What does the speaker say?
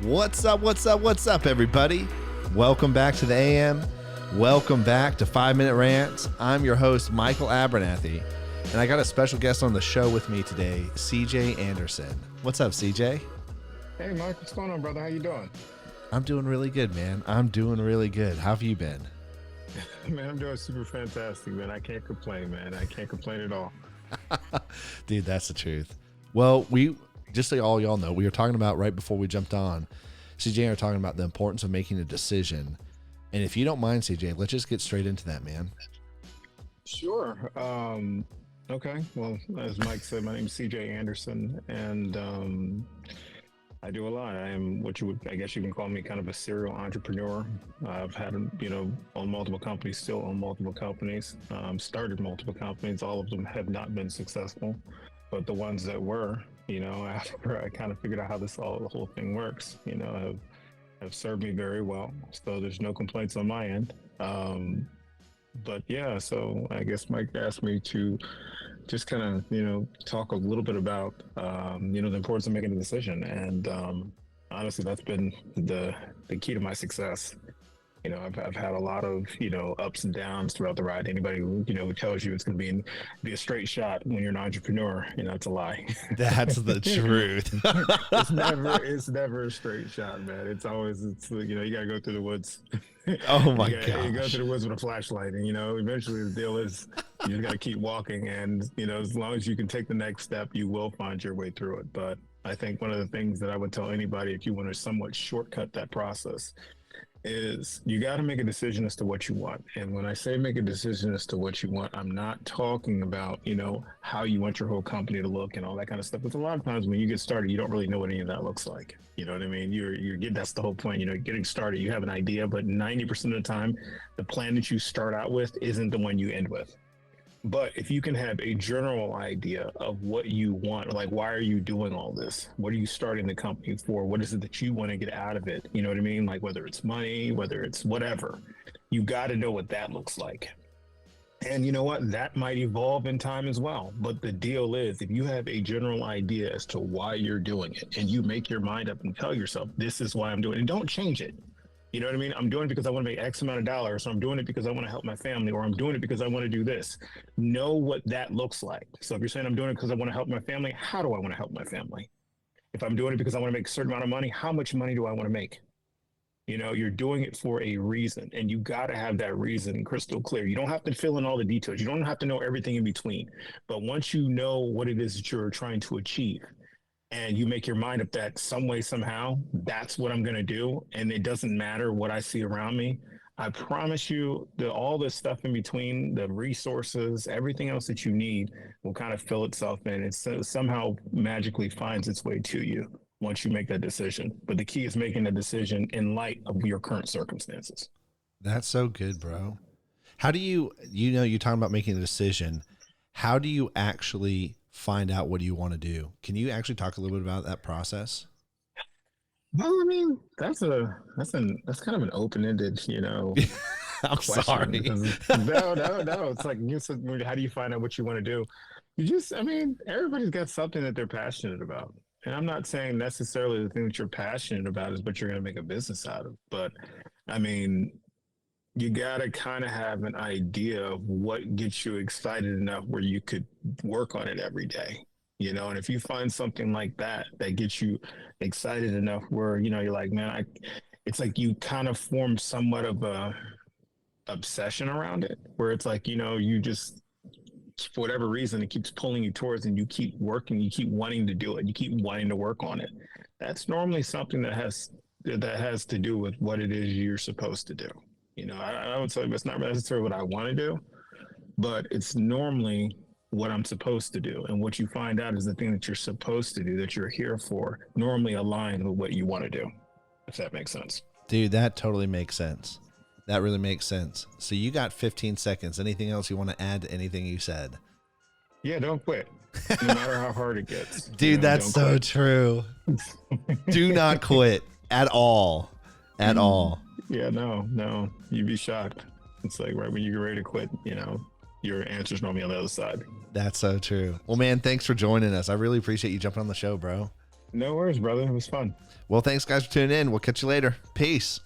What's up? What's up? What's up, everybody? Welcome back to the AM. Welcome back to 5-Minute Rants. I'm your host, Michael Abernathy, and I got a special guest on the show with me today, CJ Anderson. What's up, CJ? Hey, Mike, what's going on, brother? How you doing? I'm doing really good, man. I'm doing really good. How have you been? Man, I'm doing super fantastic, man. I can't complain, man. I can't complain at all. Dude, that's the truth. Well, just so all y'all know, we were talking about right before we jumped on, CJ and I are talking about the importance of making a decision. And if you don't mind, CJ, let's just get straight into that, man. Sure. Okay. Well, as Mike said, my name is CJ Anderson, and I do a lot. I am what I guess you can call me kind of a serial entrepreneur. I've had, own multiple companies, still own multiple companies, started multiple companies. All of them have not been successful, but the ones that were, after I kind of figured out how the whole thing works, have served me very well. So there's no complaints on my end. But yeah, so I guess Mike asked me to just kind of, talk a little bit about, the importance of making a decision. And honestly, that's been the key to my success. I've had a lot of, ups and downs throughout the ride. Anybody who, who tells you it's going to be a straight shot when you're an entrepreneur, it's a lie. That's the truth. It's never a straight shot, man. You got to go through the woods. Oh my God. You go through the woods with a flashlight, and, eventually the deal is you just got to keep walking. And, as long as you can take the next step, you will find your way through it. But I think one of the things that I would tell anybody, if you want to somewhat shortcut that process, is you got to make a decision as to what you want. And when I say make a decision as to what you want, I'm not talking about, how you want your whole company to look and all that kind of stuff. Because a lot of times when you get started, you don't really know what any of that looks like. You know what I mean? That's the whole point, getting started, you have an idea, but 90% of the time, the plan that you start out with isn't the one you end with. But if you can have a general idea of what you want, like, why are you doing all this? What are you starting the company for? What is it that you want to get out of it? You know what I mean? Like, whether it's money, whether it's whatever, you got to know what that looks like. And you know what? That might evolve in time as well. But the deal is, if you have a general idea as to why you're doing it, and you make your mind up and tell yourself, this is why I'm doing it, and don't change it. You know what I mean? I'm doing it because I want to make X amount of dollars, or I'm doing it because I want to help my family, or I'm doing it because I want to do this. Know what that looks like. So if you're saying I'm doing it because I want to help my family, how do I want to help my family? If I'm doing it because I want to make a certain amount of money, how much money do I want to make? You're doing it for a reason, and you got to have that reason crystal clear. You don't have to fill in all the details. You don't have to know everything in between. But once you know what it is that you're trying to achieve, and you make your mind up that some way, somehow, that's what I'm going to do, and it doesn't matter what I see around me, I promise you that all this stuff in between, the resources, everything else that you need will kind of fill itself in. It somehow magically finds its way to you once you make that decision. But the key is making a decision in light of your current circumstances. That's so good, bro. How do you're talking about making a decision. How do you actually find out what you want to do? Can you actually talk a little bit about that process? Well, I mean, that's kind of an open-ended, I'm question. sorry. No. It's like, how do you find out what you want to do? Everybody's got something that they're passionate about. And I'm not saying necessarily the thing that you're passionate about is what you're going to make a business out of. But you got to kind of have an idea of what gets you excited enough where you could work on it every day, and if you find something like that gets you excited enough where, you're like, man, it's like you kind of form somewhat of a obsession around it, where it's like, you just, for whatever reason, it keeps pulling you towards, and you keep working, you keep wanting to do it, you keep wanting to work on it. That's normally something that has to do with what it is you're supposed to do. I would say it's not necessarily what I want to do, but it's normally what I'm supposed to do. And what you find out is the thing that you're supposed to do, that you're here for, normally aligns with what you want to do, if that makes sense. Dude, that totally makes sense. That really makes sense. So you got 15 seconds. Anything else you want to add to anything you said? Yeah, don't quit. No matter how hard it gets. Dude, that's so true. Do not quit at all. At all. Yeah, no, you'd be shocked. It's like right when you get ready to quit, your answer's normally on the other side. That's so true. Well, man, thanks for joining us. I really appreciate you jumping on the show, bro. No worries, brother. It was fun. Well, thanks guys for tuning in. We'll catch you later. Peace.